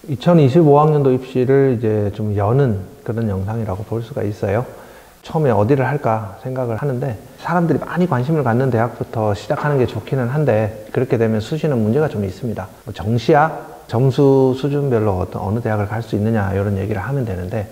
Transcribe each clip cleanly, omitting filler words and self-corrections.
2025학년도 입시를 이제 좀 여는 그런 영상이라고 볼 수가 있어요. 처음에 어디를 할까 생각을 하는데 사람들이 많이 관심을 갖는 대학부터 시작하는 게 좋기는 한데 그렇게 되면 수시는 문제가 좀 있습니다. 정시야 점수 수준별로 어느 대학을 갈 수 있느냐 이런 얘기를 하면 되는데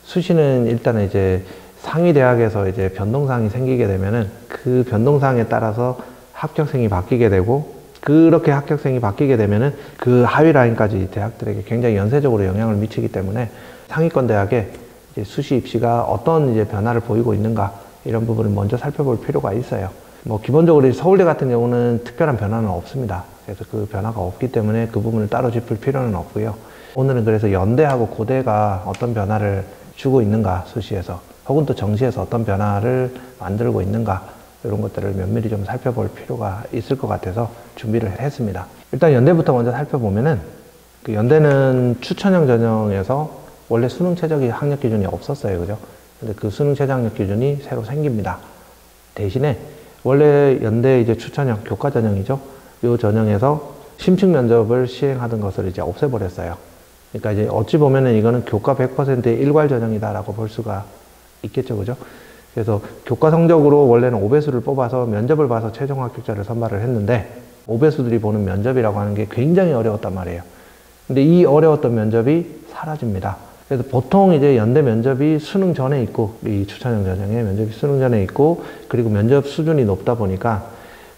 수시는 일단은 이제 상위 대학에서 이제 변동사항이 생기게 되면은 그 변동사항에 따라서 합격생이 바뀌게 되고 그렇게 합격생이 바뀌게 되면은 그 하위 라인까지 대학들에게 굉장히 연쇄적으로 영향을 미치기 때문에 상위권 대학에 이제 수시 입시가 어떤 이제 변화를 보이고 있는가 이런 부분을 먼저 살펴볼 필요가 있어요. 뭐 기본적으로 서울대 같은 경우는 특별한 변화는 없습니다. 그래서 그 변화가 없기 때문에 그 부분을 따로 짚을 필요는 없고요. 오늘은 그래서 연대하고 고대가 어떤 변화를 주고 있는가 수시에서 혹은 또 정시에서 어떤 변화를 만들고 있는가 이런 것들을 면밀히 좀 살펴볼 필요가 있을 것 같아서 준비를 했습니다. 일단 연대부터 먼저 살펴보면은 그 연대는 추천형 전형에서 원래 수능 최저기 학력 기준이 없었어요. 그죠? 근데 그 수능 최저 학력 기준이 새로 생깁니다. 대신에 원래 연대 이제 추천형 교과 전형이죠. 이 전형에서 심층 면접을 시행하던 것을 이제 없애버렸어요. 그러니까 이제 어찌 보면은 이거는 교과 100%의 일괄 전형이다라고 볼 수가 있겠죠. 그죠? 그래서 교과 성적으로 원래는 5배수를 뽑아서 면접을 봐서 최종 합격자를 선발을 했는데 5배수들이 보는 면접이라고 하는 게 굉장히 어려웠단 말이에요. 근데 이 어려웠던 면접이 사라집니다. 그래서 보통 이제 연대 면접이 수능 전에 있고 이 추천형 전형에 면접이 수능 전에 있고 그리고 면접 수준이 높다 보니까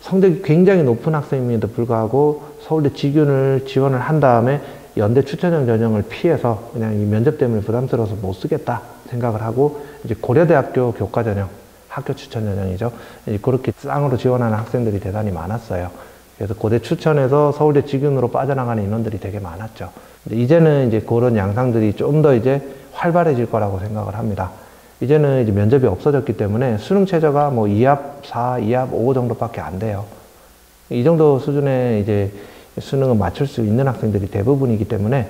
성적이 굉장히 높은 학생임에도 불구하고 서울대 직윤을 지원을 한 다음에 연대 추천형 전형을 피해서 그냥 이 면접 때문에 부담스러워서 못 쓰겠다 생각을 하고 이제 고려대학교 교과 전형, 학교 추천 전형이죠. 그렇게 쌍으로 지원하는 학생들이 대단히 많았어요. 그래서 고대 추천에서 서울대 직윤으로 빠져나가는 인원들이 되게 많았죠. 근데 이제는 이제 그런 양상들이 좀 더 이제 활발해질 거라고 생각을 합니다. 이제는 이제 면접이 없어졌기 때문에 수능 최저가 뭐 2합 4, 2합 5 정도밖에 안 돼요. 이 정도 수준의 이제 수능을 맞출 수 있는 학생들이 대부분이기 때문에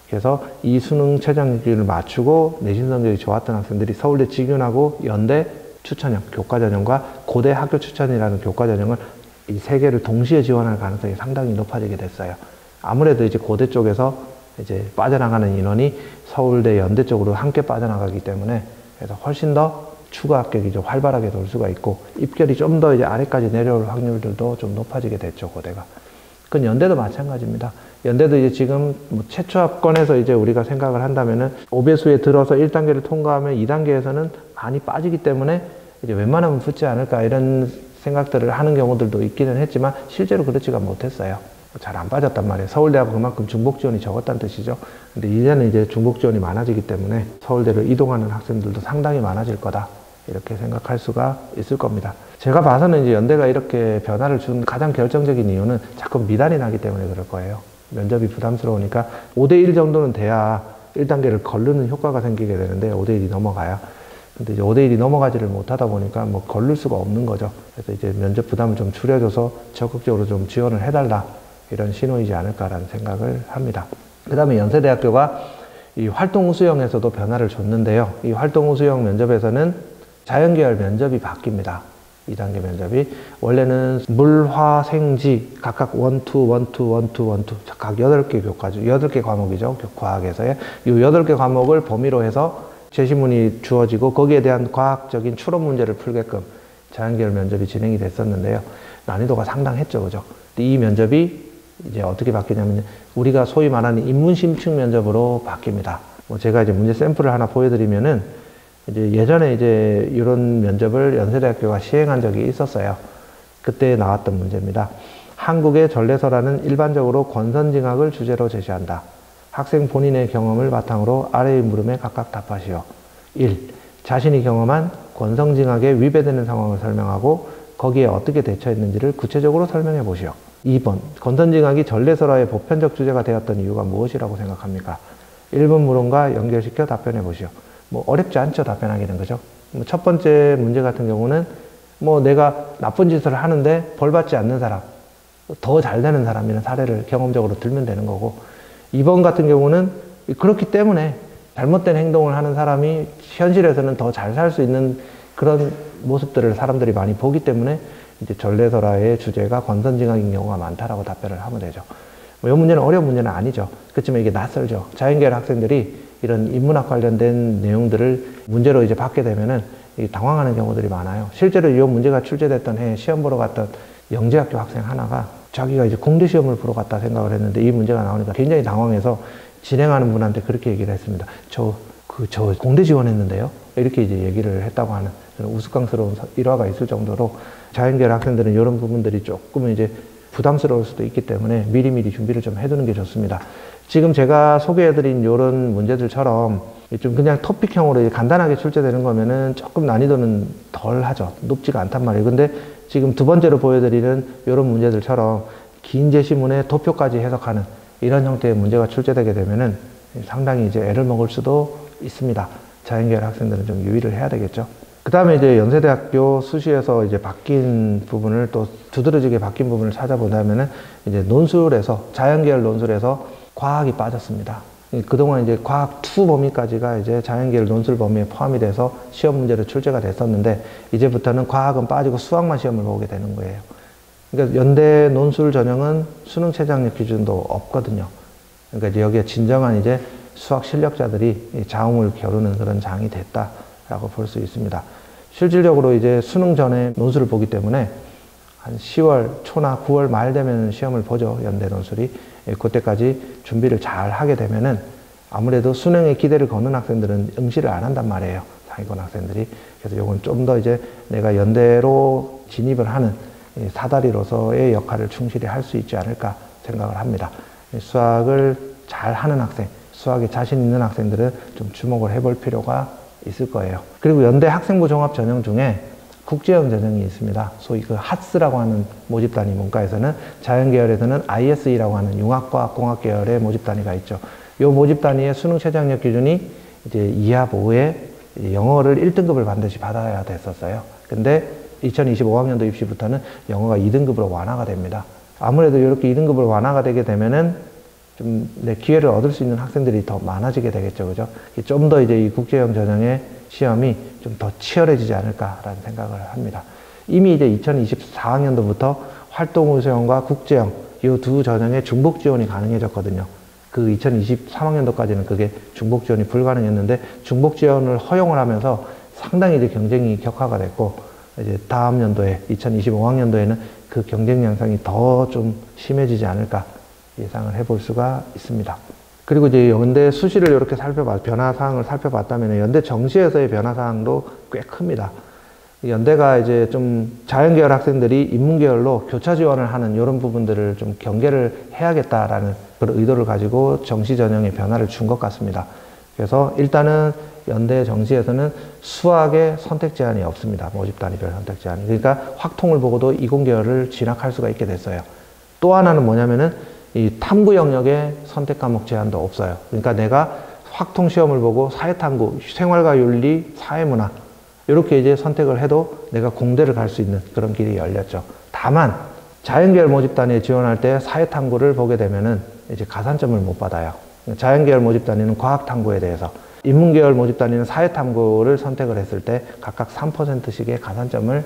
그래서 이 수능 최저학력을 맞추고 내신 성적이 좋았던 학생들이 서울대 직윤하고 연대 추천형 교과 전형과 고대 학교 추천이라는 교과 전형을 이 세 개를 동시에 지원할 가능성이 상당히 높아지게 됐어요. 아무래도 이제 고대 쪽에서 이제 빠져나가는 인원이 서울대 연대 쪽으로 함께 빠져나가기 때문에 그래서 훨씬 더 추가 합격이 좀 활발하게 돌 수가 있고 입결이 좀 더 이제 아래까지 내려올 확률들도 좀 높아지게 됐죠, 고대가. 그건 연대도 마찬가지입니다. 연대도 이제 지금 뭐 최초 합권에서 이제 우리가 생각을 한다면은 5배수에 들어서 1단계를 통과하면 2단계에서는 많이 빠지기 때문에 이제 웬만하면 붙지 않을까 이런 생각들을 하는 경우들도 있기는 했지만 실제로 그렇지가 못했어요. 잘 안 빠졌단 말이에요. 서울대하고 그만큼 중복 지원이 적었다는 뜻이죠. 근데 이제는 이제 중복 지원이 많아지기 때문에 서울대로 이동하는 학생들도 상당히 많아질 거다. 이렇게 생각할 수가 있을 겁니다. 제가 봐서는 이제 연대가 이렇게 변화를 준 가장 결정적인 이유는 자꾸 미달이 나기 때문에 그럴 거예요. 면접이 부담스러우니까 5대1 정도는 돼야 1단계를 거르는 효과가 생기게 되는데 5대1이 넘어가야. 근데 이제 5대1이 넘어가지를 못하다 보니까 뭐 거를 수가 없는 거죠. 그래서 이제 면접 부담을 좀 줄여줘서 적극적으로 좀 지원을 해달라. 이런 신호이지 않을까라는 생각을 합니다. 그 다음에 연세대학교가 이 활동우수형에서도 변화를 줬는데요. 이 활동우수형 면접에서는 자연계열 면접이 바뀝니다. 2단계 면접이 원래는 물, 화, 생지 각각 1, 2, 1, 2, 1, 2, 1, 2 각 8개 교과죠. 8개 과목이죠. 과학에서의 이 8개 과목을 범위로 해서 제시문이 주어지고 거기에 대한 과학적인 추론 문제를 풀게끔 자연계열 면접이 진행이 됐었는데요. 난이도가 상당했죠. 그죠? 이 면접이 이제 어떻게 바뀌냐면 우리가 소위 말하는 인문심층 면접으로 바뀝니다. 뭐 제가 이제 문제 샘플을 하나 보여드리면은 이제 예전에 이제 이런 면접을 연세대학교가 시행한 적이 있었어요. 그때 나왔던 문제입니다. 한국의 전래서라는 일반적으로 권선징악을 주제로 제시한다. 학생 본인의 경험을 바탕으로 아래의 물음에 각각 답하시오. 1. 자신이 경험한 권선징악에 위배되는 상황을 설명하고 거기에 어떻게 대처했는지를 구체적으로 설명해 보시오. 2번. 권선징악이 전래설화의 보편적 주제가 되었던 이유가 무엇이라고 생각합니까? 1번 물음과 연결시켜 답변해 보시오. 뭐 어렵지 않죠, 답변하기는. 그죠? 첫 번째 문제 같은 경우는 뭐 내가 나쁜 짓을 하는데 벌 받지 않는 사람, 더 잘 되는 사람이라는 사례를 경험적으로 들면 되는 거고, 2번 같은 경우는 그렇기 때문에 잘못된 행동을 하는 사람이 현실에서는 더 잘 살 수 있는 그런 모습들을 사람들이 많이 보기 때문에 이제 전래설화의 주제가 권선징악인 경우가 많다라고 답변을 하면 되죠. 이 문제는 어려운 문제는 아니죠. 그렇지만 이게 낯설죠. 자연계열 학생들이 이런 인문학 관련된 내용들을 문제로 이제 받게 되면은 당황하는 경우들이 많아요. 실제로 이 문제가 출제됐던 해에 시험 보러 갔던 영재학교 학생 하나가 자기가 이제 공대 시험을 보러 갔다 생각을 했는데 이 문제가 나오니까 굉장히 당황해서 진행하는 분한테 그렇게 얘기를 했습니다. 저 공대 지원했는데요. 이렇게 이제 얘기를 했다고 하는 우스꽝스러운 일화가 있을 정도로 자연계열 학생들은 이런 부분들이 조금 이제 부담스러울 수도 있기 때문에 미리미리 준비를 좀 해두는 게 좋습니다. 지금 제가 소개해드린 이런 문제들처럼 좀 그냥 토픽형으로 간단하게 출제되는 거면은 조금 난이도는 덜 하죠. 높지가 않단 말이에요. 근데 지금 두 번째로 보여드리는 이런 문제들처럼 긴 제시문에 도표까지 해석하는 이런 형태의 문제가 출제되게 되면은 상당히 이제 애를 먹을 수도 있습니다. 자연계열 학생들은 좀 유의를 해야 되겠죠. 그 다음에 이제 연세대학교 수시에서 이제 바뀐 부분을 또 두드러지게 바뀐 부분을 찾아보자면은 이제 논술에서, 자연계열 논술에서 과학이 빠졌습니다. 그동안 이제 과학 2 범위까지가 이제 자연계열 논술 범위에 포함이 돼서 시험 문제로 출제가 됐었는데 이제부터는 과학은 빠지고 수학만 시험을 보게 되는 거예요. 그러니까 연대 논술 전형은 수능 최저학력 기준도 없거든요. 그러니까 이제 여기에 진정한 이제 수학 실력자들이 자웅을 겨루는 그런 장이 됐다라고 볼 수 있습니다. 실질적으로 이제 수능 전에 논술을 보기 때문에 한 10월 초나 9월 말 되면 시험을 보죠. 연대 논술이. 그때까지 준비를 잘 하게 되면은 아무래도 수능에 기대를 거는 학생들은 응시를 안 한단 말이에요. 상위권 학생들이. 그래서 요건 좀 더 이제 내가 연대로 진입을 하는 사다리로서의 역할을 충실히 할 수 있지 않을까 생각을 합니다. 수학을 잘 하는 학생, 수학에 자신 있는 학생들은 좀 주목을 해볼 필요가 있을 거예요. 그리고 연대 학생부 종합 전형 중에 국제형 전형이 있습니다. 소위 그 하스라고 하는 모집 단위 문과에서는, 자연계열에서는 ISE라고 하는 융합과학공학 계열의 모집 단위가 있죠. 이 모집 단위의 수능 최저학력 기준이 이제 2합 5에 영어를 1등급을 반드시 받아야 됐었어요. 근데 2025학년도 입시부터는 영어가 2등급으로 완화가 됩니다. 아무래도 이렇게 2등급으로 완화가 되게 되면은 좀 기회를 얻을 수 있는 학생들이 더 많아지게 되겠죠. 그죠? 좀 더 이제 이 국제형 전형의 시험이 좀 더 치열해지지 않을까라는 생각을 합니다. 이미 이제 2024학년도부터 활동우수형과 국제형 이 두 전형의 중복 지원이 가능해졌거든요. 그 2023학년도까지는 그게 중복 지원이 불가능했는데 중복 지원을 허용을 하면서 상당히 이제 경쟁이 격화가 됐고, 이제 다음 연도에 2025학년도에는 그 경쟁 양상이 더 좀 심해지지 않을까 예상을 해볼 수가 있습니다. 그리고 이제 연대 수시를 이렇게 변화사항을 살펴봤다면 연대 정시에서의 변화사항도 꽤 큽니다. 연대가 이제 좀 자연계열 학생들이 인문계열로 교차 지원을 하는 이런 부분들을 좀 경계를 해야겠다라는 그런 의도를 가지고 정시 전형에 변화를 준 것 같습니다. 그래서 일단은 연대 정시에서는 수학의 선택 제한이 없습니다. 모집 단위별 선택 제한이. 그러니까 확통을 보고도 이공계열을 진학할 수가 있게 됐어요. 또 하나는 뭐냐면은 이 탐구 영역의 선택 과목 제한도 없어요. 그러니까 내가 확통 시험을 보고 사회탐구, 생활과 윤리, 사회문화 이렇게 이제 선택을 해도 내가 공대를 갈 수 있는 그런 길이 열렸죠. 다만 자연계열 모집 단위에 지원할 때 사회탐구를 보게 되면은 이제 가산점을 못 받아요. 자연계열 모집 단위는 과학탐구에 대해서, 인문계열 모집 단위는 사회탐구를 선택을 했을 때 각각 3%씩의 가산점을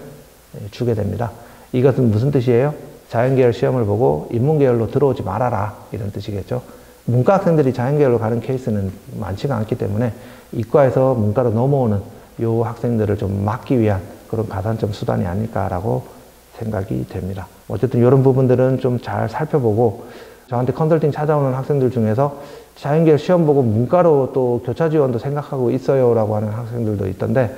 주게 됩니다. 이것은 무슨 뜻이에요? 자연계열 시험을 보고 인문계열로 들어오지 말아라 이런 뜻이겠죠. 문과 학생들이 자연계열로 가는 케이스는 많지가 않기 때문에 이과에서 문과로 넘어오는 이 학생들을 좀 막기 위한 그런 가산점 수단이 아닐까라고 생각이 됩니다. 어쨌든 이런 부분들은 좀 잘 살펴보고, 저한테 컨설팅 찾아오는 학생들 중에서 자연계열 시험 보고 문과로 또 교차 지원도 생각하고 있어요 라고 하는 학생들도 있던데,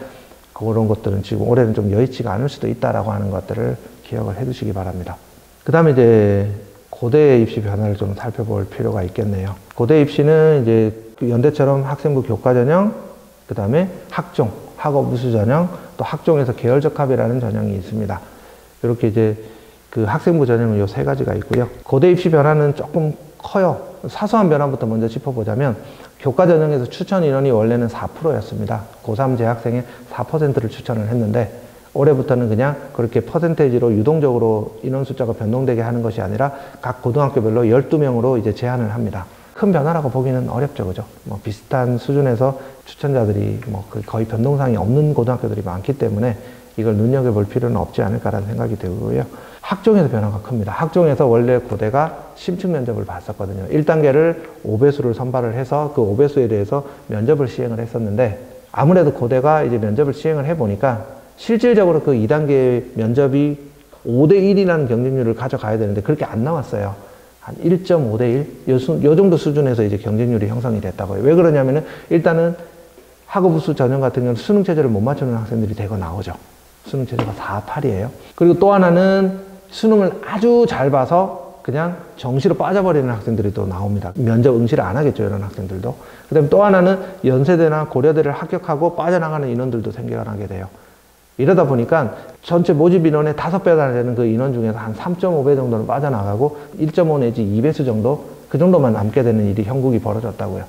그런 것들은 지금 올해는 좀 여의치가 않을 수도 있다라고 하는 것들을 기억을 해 두시기 바랍니다. 그 다음에 이제 고대 입시 변화를 좀 살펴볼 필요가 있겠네요. 고대 입시는 이제 연대처럼 학생부 교과 전형, 그 다음에 학종, 학업 우수 전형, 또 학종에서 계열적 합이라는 전형이 있습니다. 이렇게 이제 그 학생부 전형은 요 세 가지가 있고요. 고대 입시 변화는 조금 커요. 사소한 변화부터 먼저 짚어보자면, 교과 전형에서 추천 인원이 원래는 4%였습니다. 고3 재학생의 4%를 추천을 했는데, 올해부터는 그냥 그렇게 퍼센테이지로 유동적으로 인원 숫자가 변동되게 하는 것이 아니라 각 고등학교별로 12명으로 이제 제한을 합니다. 큰 변화라고 보기는 어렵죠, 그죠? 뭐 비슷한 수준에서 추천자들이 뭐 거의 변동사항이 없는 고등학교들이 많기 때문에 이걸 눈여겨볼 필요는 없지 않을까라는 생각이 들고요. 학종에서 변화가 큽니다. 학종에서 원래 고대가 심층 면접을 봤었거든요. 1단계를 5배수를 선발을 해서 그 5배수에 대해서 면접을 시행을 했었는데, 아무래도 고대가 이제 면접을 시행을 해보니까 실질적으로 그 2단계 면접이 5대1이라는 경쟁률을 가져가야 되는데 그렇게 안 나왔어요. 한 1.5대1? 요 정도 수준에서 이제 경쟁률이 형성이 됐다고요. 왜 그러냐면은 일단은 학업우수 전형 같은 경우는 수능 체제를 못 맞추는 학생들이 대거 나오죠. 수능 체제가 4, 8이에요. 그리고 또 하나는 수능을 아주 잘 봐서 그냥 정시로 빠져버리는 학생들이 또 나옵니다. 면접 응시를 안 하겠죠, 이런 학생들도. 그 다음에 또 하나는 연세대나 고려대를 합격하고 빠져나가는 인원들도 생겨나게 돼요. 이러다 보니까 전체 모집 인원의 5배나 되는 그 인원 중에서 한 3.5배 정도는 빠져나가고 1.5 내지 2배수 정도, 그 정도만 남게 되는 일이 형국이 벌어졌다고요.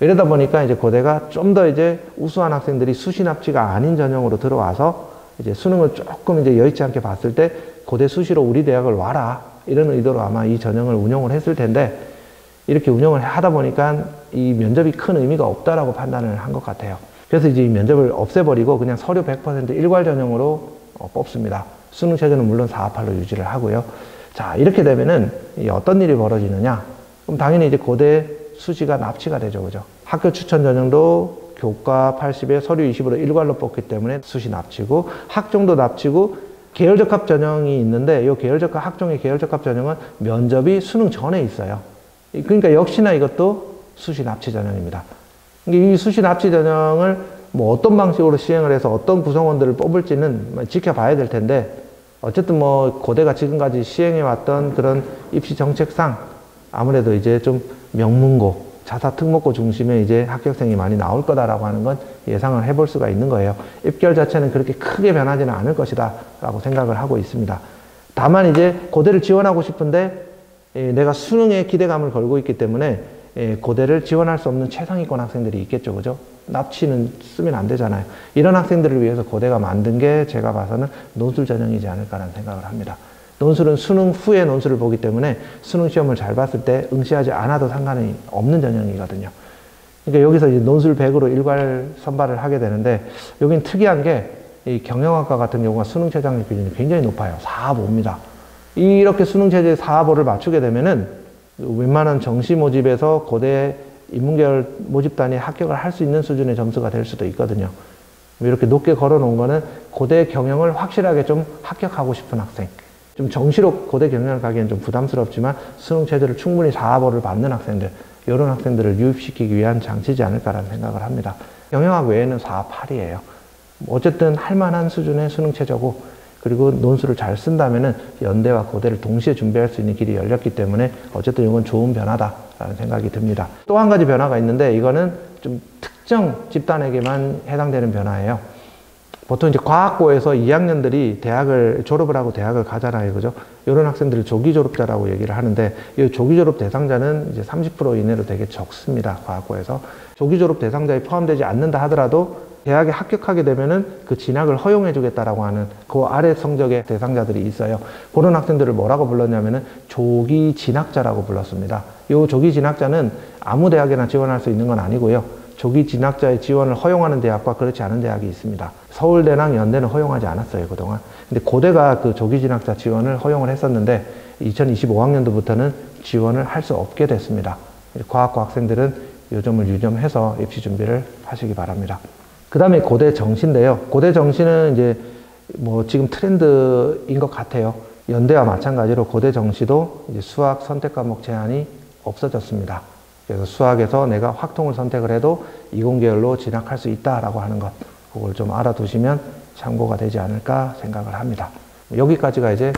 이러다 보니까 이제 고대가 좀 더 이제 우수한 학생들이 수시 납치가 아닌 전형으로 들어와서 이제 수능을 조금 이제 여의치 않게 봤을 때 고대 수시로 우리 대학을 와라, 이런 의도로 아마 이 전형을 운영을 했을 텐데, 이렇게 운영을 하다 보니까 이 면접이 큰 의미가 없다라고 판단을 한 것 같아요. 그래서 이제 이 면접을 없애버리고 그냥 서류 100% 일괄 전형으로 뽑습니다. 수능 체제는 물론 4, 8로 유지를 하고요. 자, 이렇게 되면은 어떤 일이 벌어지느냐? 그럼 당연히 이제 고대 수시가 납치가 되죠, 그죠? 학교 추천 전형도 교과 80에 서류 20으로 일괄로 뽑기 때문에 수시 납치고, 학종도 납치고, 계열적합 전형이 있는데 이 계열적합, 학종의 계열적합 전형은 면접이 수능 전에 있어요. 그러니까 역시나 이것도 수시 납치 전형입니다. 이 수시 납치 전형을 뭐 어떤 방식으로 시행을 해서 어떤 구성원들을 뽑을지는 지켜봐야 될 텐데, 어쨌든 뭐 고대가 지금까지 시행해왔던 그런 입시 정책상 아무래도 이제 좀 명문고, 자사 특목고 중심의 이제 합격생이 많이 나올 거다라고 하는 건 예상을 해볼 수가 있는 거예요. 입결 자체는 그렇게 크게 변하지는 않을 것이다 라고 생각을 하고 있습니다. 다만 이제 고대를 지원하고 싶은데 내가 수능에 기대감을 걸고 있기 때문에 고대를 지원할 수 없는 최상위권 학생들이 있겠죠, 그죠? 납치는 쓰면 안 되잖아요. 이런 학생들을 위해서 고대가 만든 게 제가 봐서는 논술 전형이지 않을까라는 생각을 합니다. 논술은 수능 후에 논술을 보기 때문에 수능 시험을 잘 봤을 때 응시하지 않아도 상관이 없는 전형이거든요. 그러니까 여기서 이제 논술 100으로 일괄 선발을 하게 되는데, 여긴 특이한 게 이 경영학과 같은 경우가 수능 최저학력 기준이 굉장히 높아요. 4.5입니다. 이렇게 수능 체제 4.5를 맞추게 되면은 웬만한 정시 모집에서 고대 인문계열 모집단이 합격을 할 수 있는 수준의 점수가 될 수도 있거든요. 이렇게 높게 걸어 놓은 거는 고대 경영을 확실하게 좀 합격하고 싶은 학생, 좀 정시로 고대 경영을 가기엔 좀 부담스럽지만 수능 체제를 충분히 4.5를 받는 학생들, 이런 학생들을 유입시키기 위한 장치지 않을까라는 생각을 합니다. 경영학 외에는 4, 8이에요. 어쨌든 할만한 수준의 수능 체제고, 그리고 논술을 잘 쓴다면은 연대와 고대를 동시에 준비할 수 있는 길이 열렸기 때문에 어쨌든 이건 좋은 변화다라는 생각이 듭니다. 또 한 가지 변화가 있는데, 이거는 좀 특정 집단에게만 해당되는 변화예요. 보통 이제 과학고에서 2학년들이 대학을 졸업을 하고 대학을 가잖아요, 그죠? 이런 학생들을 조기 졸업자라고 얘기를 하는데, 이 조기 졸업 대상자는 이제 30% 이내로 되게 적습니다, 과학고에서. 조기 졸업 대상자에 포함되지 않는다 하더라도 대학에 합격하게 되면은 그 진학을 허용해 주겠다라고 하는 그 아래 성적의 대상자들이 있어요. 그런 학생들을 뭐라고 불렀냐면은 조기 진학자라고 불렀습니다. 이 조기 진학자는 아무 대학에나 지원할 수 있는 건 아니고요. 조기 진학자의 지원을 허용하는 대학과 그렇지 않은 대학이 있습니다. 서울대랑 연대는 허용하지 않았어요, 그동안. 근데 고대가 그 조기 진학자 지원을 허용을 했었는데 2025학년도부터는 지원을 할 수 없게 됐습니다. 과학고 학생들은 이 점을 유념해서 입시 준비를 하시기 바랍니다. 그 다음에 고대 정시인데요. 고대 정시는 이제 뭐 지금 트렌드인 것 같아요. 연대와 마찬가지로 고대 정시도 이제 수학 선택 과목 제한이 없어졌습니다. 그래서 수학에서 내가 확통을 선택을 해도 이공계열로 진학할 수 있다라고 하는 것, 그걸 좀 알아두시면 참고가 되지 않을까 생각을 합니다. 여기까지가 이제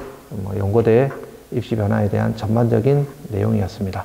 연고대의 입시 변화에 대한 전반적인 내용이었습니다.